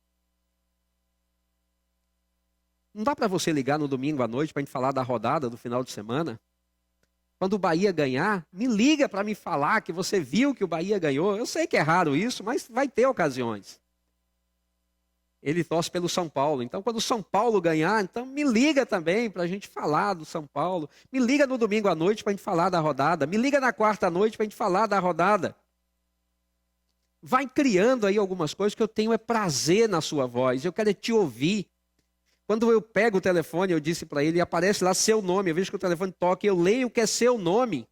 Não dá para você ligar no domingo à noite para a gente falar da rodada do final de semana? Quando o Bahia ganhar, me liga para me falar que você viu que o Bahia ganhou. Eu sei que é raro isso, mas vai ter ocasiões. Ele torce pelo São Paulo. Então, quando o São Paulo ganhar, então me liga também para a gente falar do São Paulo. Me liga no domingo à noite para a gente falar da rodada. Me liga na quarta à noite para a gente falar da rodada. Vai criando aí algumas coisas que eu tenho prazer na sua voz. Eu quero te ouvir. Quando eu pego o telefone, eu disse para ele, aparece lá seu nome. Eu vejo que o telefone toca e eu leio que é seu nome.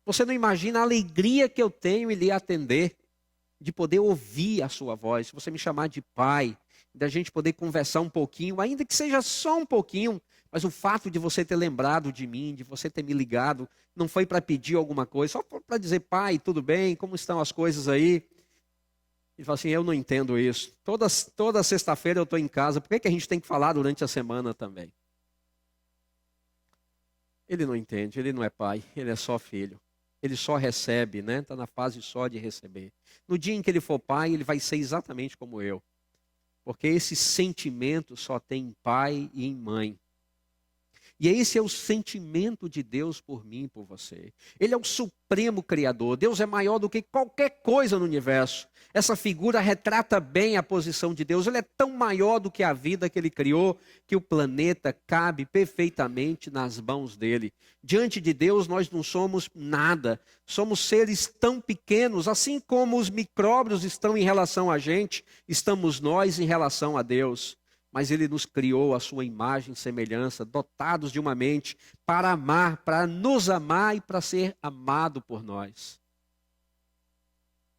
Você não imagina a alegria que eu tenho em lhe atender, de poder ouvir a sua voz, se você me chamar de pai, da gente poder conversar um pouquinho, ainda que seja só um pouquinho, mas o fato de você ter lembrado de mim, de você ter me ligado, não foi para pedir alguma coisa, só para dizer, pai, tudo bem, como estão as coisas aí? Ele fala assim, eu não entendo isso. Toda sexta-feira eu estou em casa, por que a gente tem que falar durante a semana também? Ele não entende, ele não é pai, ele é só filho. Ele só recebe, né? Está na fase só de receber. No dia em que ele for pai, ele vai ser exatamente como eu. Porque esse sentimento só tem em pai e em mãe. E esse é o sentimento de Deus por mim e por você. Ele é o supremo criador. Deus é maior do que qualquer coisa no universo. Essa figura retrata bem a posição de Deus. Ele é tão maior do que a vida que ele criou, que o planeta cabe perfeitamente nas mãos dele. Diante de Deus, nós não somos nada. Somos seres tão pequenos, assim como os micróbios estão em relação a gente, estamos nós em relação a Deus. Mas ele nos criou a sua imagem e semelhança, dotados de uma mente para amar, para nos amar e para ser amado por nós.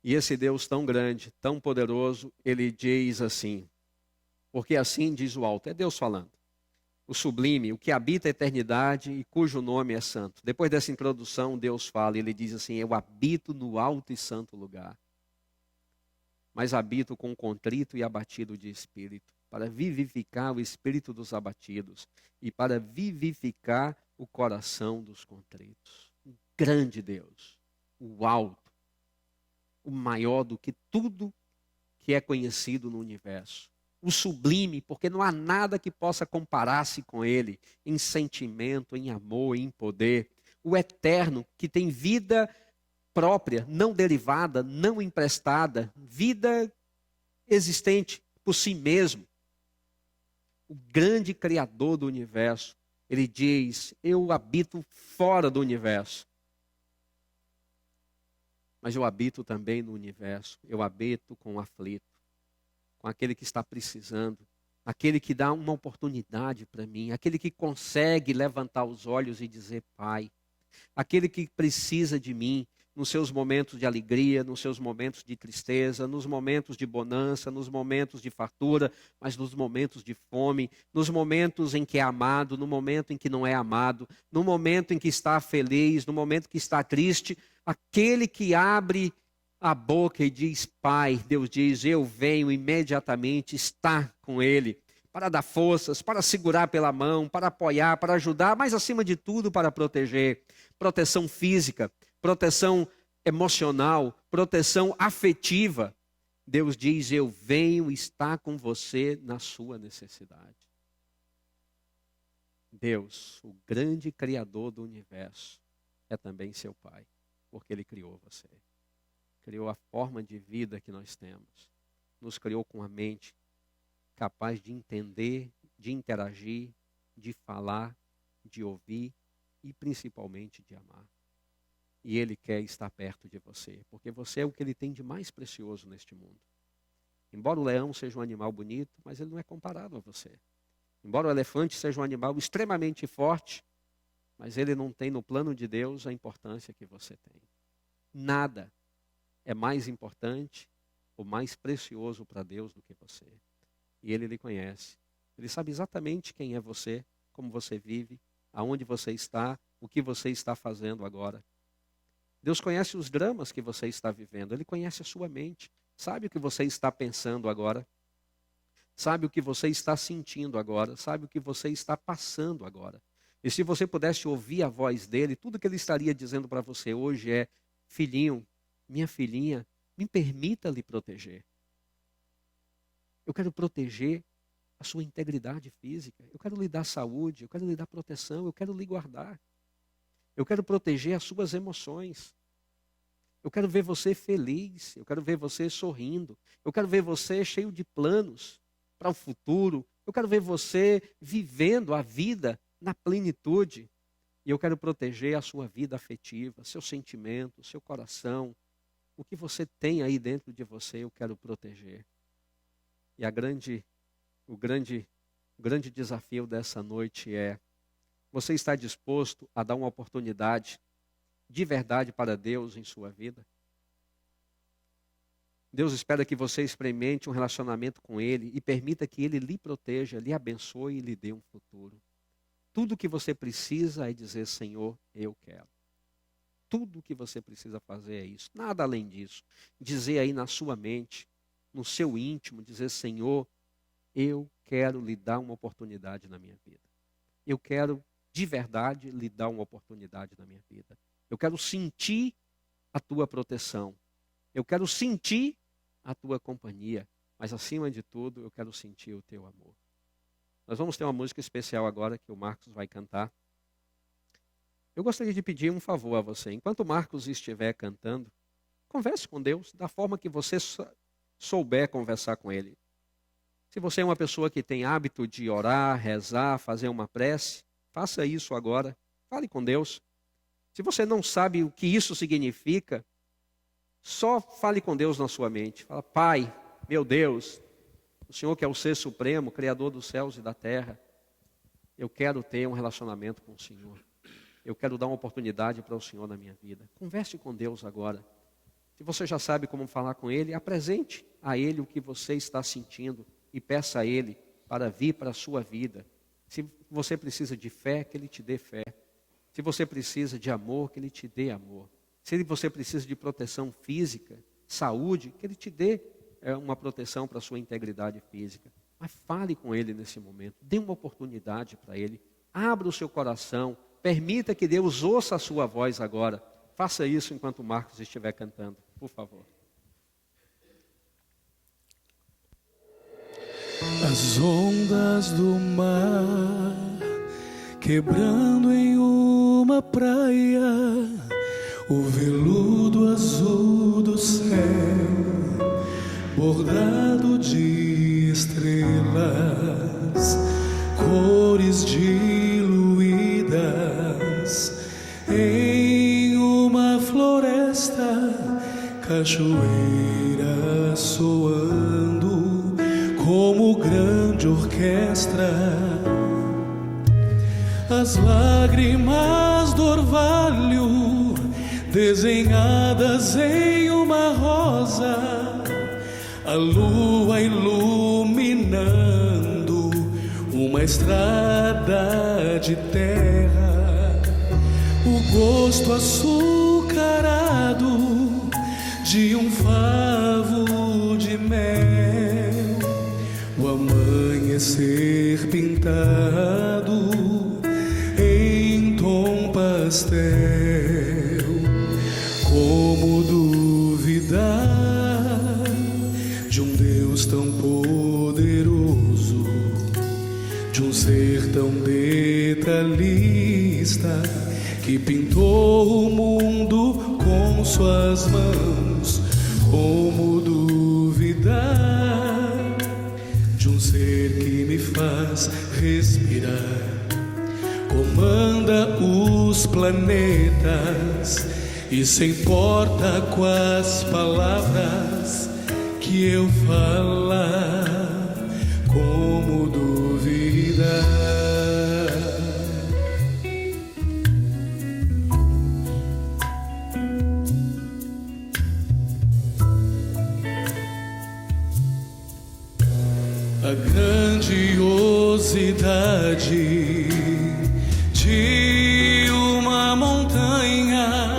E esse Deus tão grande, tão poderoso, ele diz assim, porque assim diz o alto, é Deus falando. O sublime, o que habita a eternidade e cujo nome é santo. Depois dessa introdução, Deus fala, ele diz assim, eu habito no alto e santo lugar, mas habito com contrito e abatido de espírito, para vivificar o espírito dos abatidos e para vivificar o coração dos contritos. Um grande Deus, o alto, o maior do que tudo que é conhecido no universo. O sublime, porque não há nada que possa comparar-se com ele em sentimento, em amor, em poder. O eterno, que tem vida própria, não derivada, não emprestada, vida existente por si mesmo. O grande criador do universo, ele diz, eu habito fora do universo. Mas eu habito também no universo. Eu habito com o aflito, com aquele que está precisando, aquele que dá uma oportunidade para mim, aquele que consegue levantar os olhos e dizer, Pai, aquele que precisa de mim, nos seus momentos de alegria, nos seus momentos de tristeza, nos momentos de bonança, nos momentos de fartura, mas nos momentos de fome, nos momentos em que é amado, no momento em que não é amado, no momento em que está feliz, no momento que está triste, aquele que abre a boca e diz, Pai, Deus diz, eu venho imediatamente, está com ele, para dar forças, para segurar pela mão, para apoiar, para ajudar, mas acima de tudo para proteger. Proteção física, proteção emocional, proteção afetiva. Deus diz, eu venho estar com você na sua necessidade. Deus, o grande criador do universo, é também seu Pai, porque Ele criou você. Criou a forma de vida que nós temos. Nos criou com a mente capaz de entender, de interagir, de falar, de ouvir e principalmente de amar. E Ele quer estar perto de você, porque você é o que Ele tem de mais precioso neste mundo. Embora o leão seja um animal bonito, mas ele não é comparado a você. Embora o elefante seja um animal extremamente forte, mas ele não tem no plano de Deus a importância que você tem. Nada é mais importante ou mais precioso para Deus do que você. E Ele lhe conhece. Ele sabe exatamente quem é você, como você vive, aonde você está, o que você está fazendo agora. Deus conhece os dramas que você está vivendo. Ele conhece a sua mente. Sabe o que você está pensando agora. Sabe o que você está sentindo agora. Sabe o que você está passando agora. E se você pudesse ouvir a voz dele, tudo que ele estaria dizendo para você hoje é: filhinho, minha filhinha, me permita lhe proteger. Eu quero proteger a sua integridade física. Eu quero lhe dar saúde, eu quero lhe dar proteção, eu quero lhe guardar. Eu quero proteger as suas emoções. Eu quero ver você feliz, eu quero ver você sorrindo. Eu quero ver você cheio de planos para o futuro. Eu quero ver você vivendo a vida na plenitude. E eu quero proteger a sua vida afetiva, seus sentimentos, seu coração. O que você tem aí dentro de você, eu quero proteger. E o grande desafio dessa noite é: você está disposto a dar uma oportunidade de verdade para Deus em sua vida? Deus espera que você experimente um relacionamento com Ele e permita que Ele lhe proteja, lhe abençoe e lhe dê um futuro. Tudo o que você precisa é dizer: Senhor, eu quero. Tudo o que você precisa fazer é isso, nada além disso. Dizer aí na sua mente, no seu íntimo, dizer: Senhor, eu quero lhe dar uma oportunidade na minha vida. Eu quero de verdade lhe dar uma oportunidade na minha vida. Eu quero sentir a tua proteção. Eu quero sentir a tua companhia. Mas acima de tudo, eu quero sentir o teu amor. Nós vamos ter uma música especial agora que o Marcos vai cantar. Eu gostaria de pedir um favor a você. Enquanto o Marcos estiver cantando, converse com Deus da forma que você souber conversar com Ele. Se você é uma pessoa que tem hábito de orar, rezar, fazer uma prece, faça isso agora. Fale com Deus. Se você não sabe o que isso significa, só fale com Deus na sua mente. Fala: Pai, meu Deus, o Senhor que é o Ser Supremo, Criador dos céus e da terra, eu quero ter um relacionamento com o Senhor. Eu quero dar uma oportunidade para o Senhor na minha vida. Converse com Deus agora. Se você já sabe como falar com Ele, apresente a Ele o que você está sentindo e peça a Ele para vir para a sua vida. Se você precisa de fé, que Ele te dê fé. Se você precisa de amor, que Ele te dê amor. Se você precisa de proteção física, saúde, que Ele te dê uma proteção para a sua integridade física. Mas fale com Ele nesse momento. Dê uma oportunidade para Ele. Abra o seu coração. Permita que Deus ouça a sua voz agora. Faça isso enquanto o Marcos estiver cantando, por favor. As ondas do mar quebrando em uma praia, o veludo azul do céu bordado de estrelas, cores diluídas em uma floresta, cachoeira soando como grande orquestra. As lágrimas do orvalho desenhadas em uma rosa, a lua iluminando uma estrada de terra, o gosto açucarado de um favo de mel, o amanhecer pintado em tom pastel. Como duvidar de um Deus tão poderoso, de um ser tão detalhista que pintou o mundo com suas mãos. Como duvidar de um ser que me faz respirar? Comanda os planetas e se importa com as palavras que eu falar. Como duvidar? A grandiosidade de uma montanha,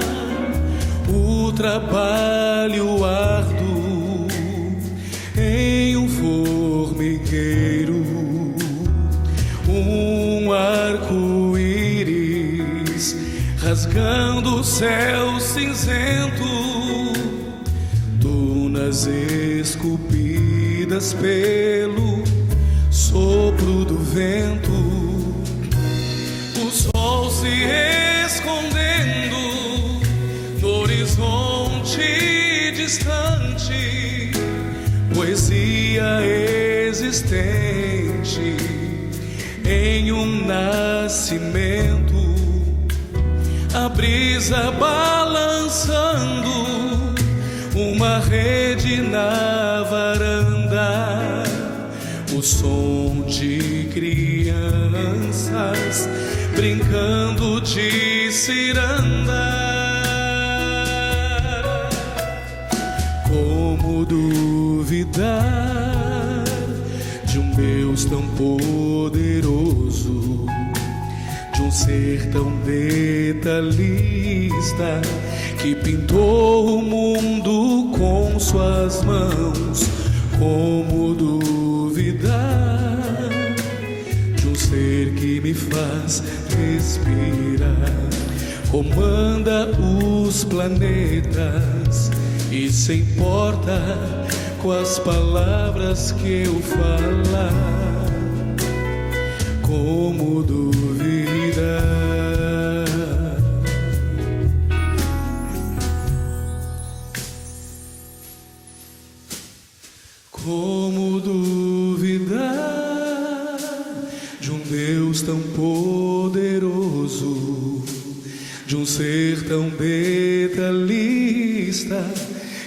o trabalho árduo em um formigueiro, um arco-íris rasgando o céu cinzento, dunas esculpidas pelo sopro do vento, o sol se escondendo no horizonte distante, poesia existente em um nascimento, a brisa balançando uma rede na varanda, o som de crianças brincando de ciranda. Como duvidar de um Deus tão poderoso, de um ser tão detalhista, que pintou o mundo com suas mãos? Como duvidar de um ser que me faz respirar? Comanda os planetas e se importa com as palavras que eu falar. Como duvidar? Como duvidar de um Deus tão poderoso, de um ser tão detalhista,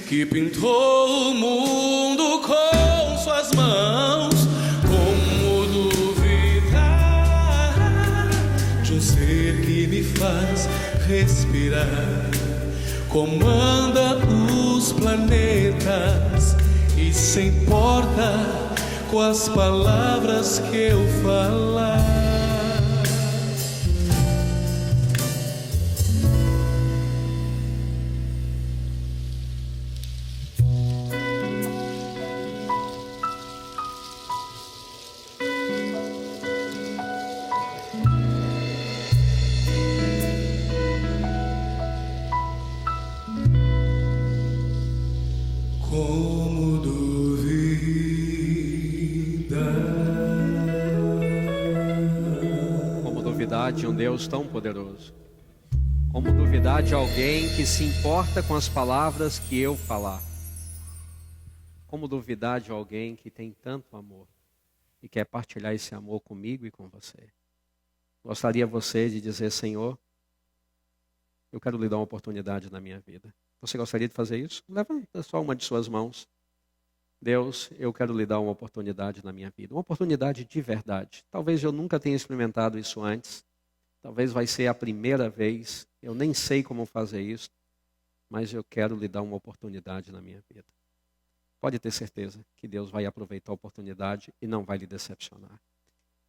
que pintou o mundo com suas mãos? Como duvidar de um ser que me faz respirar? Comanda os planetas e se importa com as palavras que eu falar. Como duvidar de um Deus tão poderoso? Como duvidar de alguém que se importa com as palavras que eu falar? Como duvidar de alguém que tem tanto amor e quer partilhar esse amor comigo e com você? Gostaria você de dizer: Senhor, eu quero lhe dar uma oportunidade na minha vida. Você gostaria de fazer isso? Levanta só uma de suas mãos. Deus, eu quero lhe dar uma oportunidade na minha vida. Uma oportunidade de verdade. Talvez eu nunca tenha experimentado isso antes. Talvez vai ser a primeira vez. Eu nem sei como fazer isso. Mas eu quero lhe dar uma oportunidade na minha vida. Pode ter certeza que Deus vai aproveitar a oportunidade e não vai lhe decepcionar.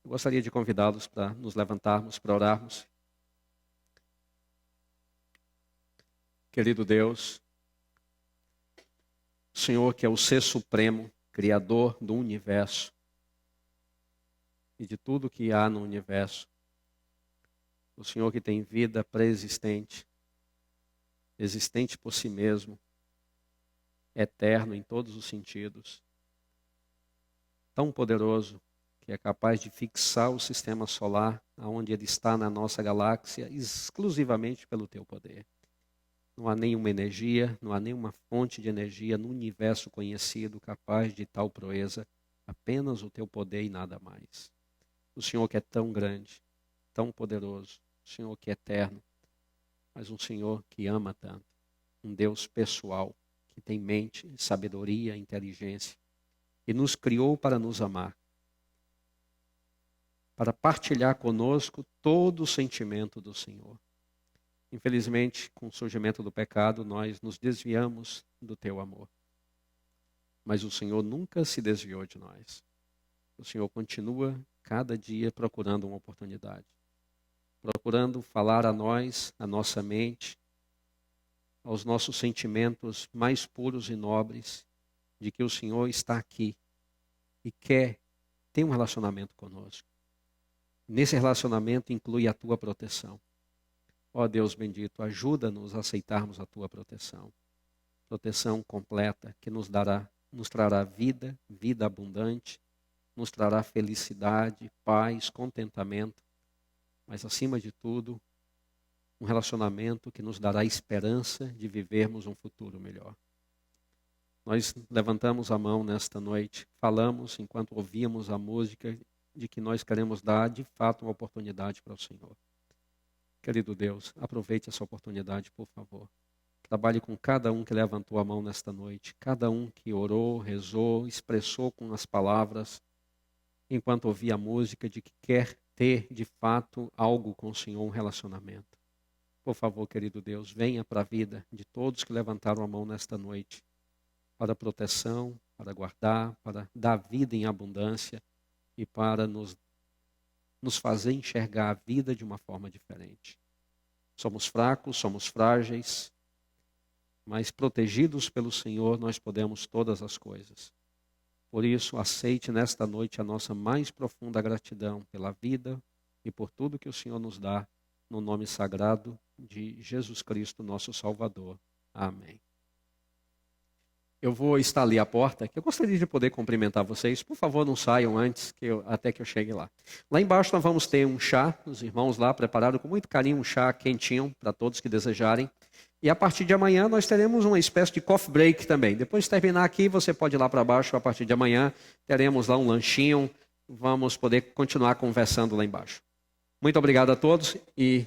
Eu gostaria de convidá-los para nos levantarmos, para orarmos. Querido Deus, o Senhor que é o Ser Supremo, Criador do Universo e de tudo que há no Universo, o Senhor que tem vida pré-existente, existente por si mesmo, eterno em todos os sentidos, tão poderoso que é capaz de fixar o sistema solar aonde ele está na nossa galáxia, exclusivamente pelo teu poder. Não há nenhuma energia, não há nenhuma fonte de energia no universo conhecido capaz de tal proeza, apenas o teu poder e nada mais. O Senhor que é tão grande, tão poderoso, o Senhor que é eterno, mas um Senhor que ama tanto, um Deus pessoal, que tem mente, sabedoria, inteligência, e nos criou para nos amar, para partilhar conosco todo o sentimento do Senhor. Infelizmente, com o surgimento do pecado, nós nos desviamos do teu amor. Mas o Senhor nunca se desviou de nós. O Senhor continua cada dia procurando uma oportunidade, procurando falar a nós, a nossa mente, aos nossos sentimentos mais puros e nobres, de que o Senhor está aqui e quer ter um relacionamento conosco. Nesse relacionamento inclui a tua proteção. Ó Deus bendito, ajuda-nos a aceitarmos a tua proteção. Proteção completa que nos trará vida, vida abundante, nos trará felicidade, paz, contentamento, mas acima de tudo, um relacionamento que nos dará esperança de vivermos um futuro melhor. Nós levantamos a mão nesta noite, falamos enquanto ouvíamos a música de que nós queremos dar de fato uma oportunidade para o Senhor. Querido Deus, aproveite essa oportunidade, por favor. Trabalhe com cada um que levantou a mão nesta noite, cada um que orou, rezou, expressou com as palavras, enquanto ouvia a música, de que quer ter de fato algo com o Senhor, um relacionamento. Por favor, querido Deus, venha para a vida de todos que levantaram a mão nesta noite, para proteção, para guardar, para dar vida em abundância e para nos fazer enxergar a vida de uma forma diferente. Somos fracos, somos frágeis, mas protegidos pelo Senhor nós podemos todas as coisas. Por isso, aceite nesta noite a nossa mais profunda gratidão pela vida e por tudo que o Senhor nos dá, no nome sagrado de Jesus Cristo, nosso Salvador. Amém. Eu vou estar ali à porta, que eu gostaria de poder cumprimentar vocês. Por favor, não saiam antes, até que eu chegue lá. Lá embaixo nós vamos ter um chá, os irmãos lá prepararam com muito carinho um chá quentinho para todos que desejarem. E a partir de amanhã nós teremos uma espécie de coffee break também. Depois de terminar aqui, você pode ir lá para baixo. A partir de amanhã teremos lá um lanchinho. Vamos poder continuar conversando lá embaixo. Muito obrigado a todos e